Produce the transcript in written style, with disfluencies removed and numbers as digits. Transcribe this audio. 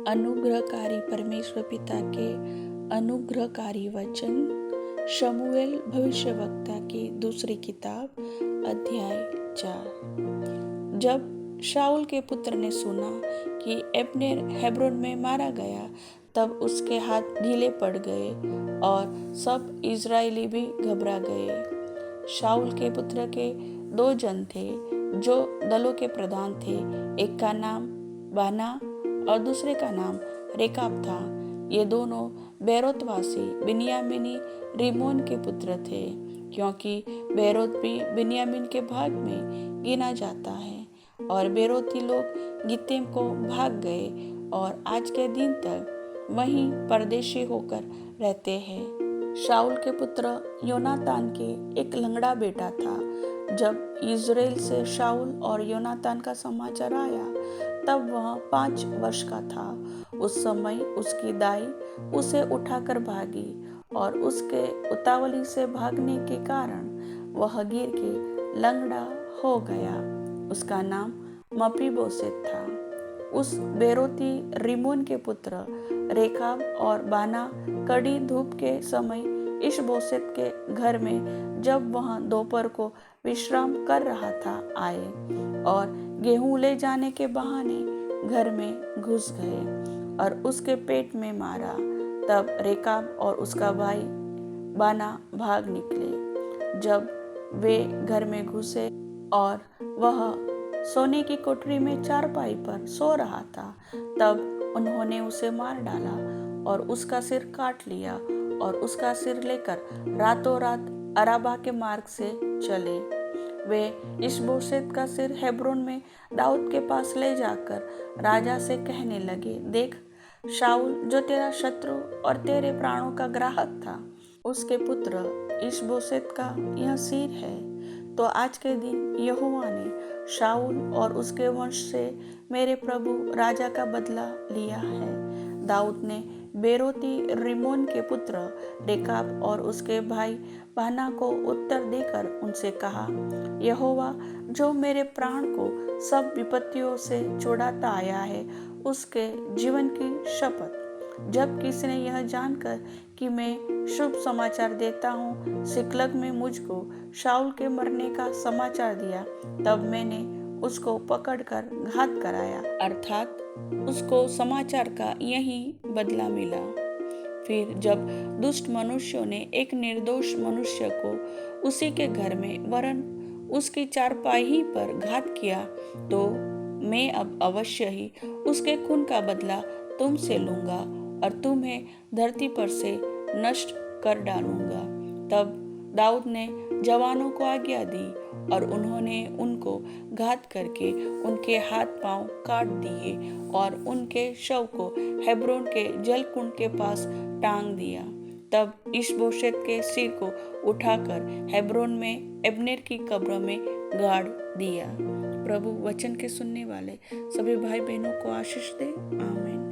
अनुग्रहकारी परमेश्वर पिता के अनुग्रहकारी वचन शमूएल भविष्यवक्ता की दूसरी किताब अध्याय 4। जब शाऊल के पुत्र ने सुना कि अब्नेर हेब्रोन में मारा गया, तब उसके हाथ ढीले पड़ गए और सब इजरायली भी घबरा गए। शाऊल के पुत्र के 2 जन थे जो दलों के प्रधान थे। एक का नाम बाना और दूसरे का नाम रेकाब था। ये दोनों बेरोतवासी बिन्यामीनी रिमोन के पुत्र थे, क्योंकि बेरोत भी बिन्यामीन के भाग में गिना जाता है। और बेरोती लोग गित्तेम को भाग गए और आज के दिन तक वहीं परदेशी होकर रहते हैं। शाऊल के पुत्र योनातान के एक लंगड़ा बेटा था। जब इज़राइल से शाऊल और योनातान का समाचार आया, तब वह 5 वर्ष का था। उस समय उसकी दाई उसे उठाकर भागी और उसके उतावली से भागने के कारण वह गिर के लंगड़ा हो गया। उसका नाम मपीबोसेत था। उस बेरोती रिमोन के पुत्र रेकाब और बाना कड़ी धूप के समय इशबोसेत के घर में, जब वह दोपहर को विश्राम कर रहा था, आए और गेहूं ले जाने के बहाने घर में घुस गए और उसके पेट में मारा। तब रेकाब और उसका भाई बाना भाग निकले। जब वे घर में घुसे और वह सोने की कोठरी में चारपाई पर सो रहा था, तब उन्होंने उसे मार डाला और उसका सिर काट लिया और उसका सिर लेकर रातों रात अराबा के मार्ग से चले। वे इशबोशेत का सिर हेब्रोन में दाऊद के पास ले जाकर राजा से कहने लगे, देख, शाऊल जो तेरा शत्रु और तेरे प्राणों का ग्राहक था, उसके पुत्र इशबोशेत का यह सिर है। तो आज के दिन यहोवा ने शाऊल और उसके वंश से मेरे प्रभु राजा का बदला लिया है। दाऊद ने बेरोती रिमोन के पुत्र रेकाब और उसके भाई बाना को उत्तर देकर उनसे कहा, यहोवा जो मेरे प्राण को सब विपत्तियों से छुड़ाता आया है, उसके जीवन की शपथ, जब किसी ने यह जानकर कि मैं शुभ समाचार देता हूँ, सिकलग में मुझको शाऊल के मरने का समाचार दिया, तब मैंने उसको पकड़कर घात कराया, अर्थात उसको समाचार का यही बदला मिला। फिर जब दुष्ट मनुष्यों ने एक निर्दोष मनुष्य को उसी के घर में वरन उसकी चारपाई पर घात किया, तो मैं अब अवश्य ही उसके खून का बदला तुमसे लूंगा और तुम्हें धरती पर से नष्ट कर डालूंगा। तब दाऊद ने जवानों को आज्ञा दी और उन्होंने उनको घात करके उनके हाथ पांव काट दिए और उनके शव को हेब्रोन के जलकुंड के पास टांग दिया। तब इशबोशेत के सिर को उठाकर हेब्रोन में अब्नेर की कब्र में गाड़ दिया। प्रभु वचन के सुनने वाले सभी भाई बहनों को आशीष दे। आमीन।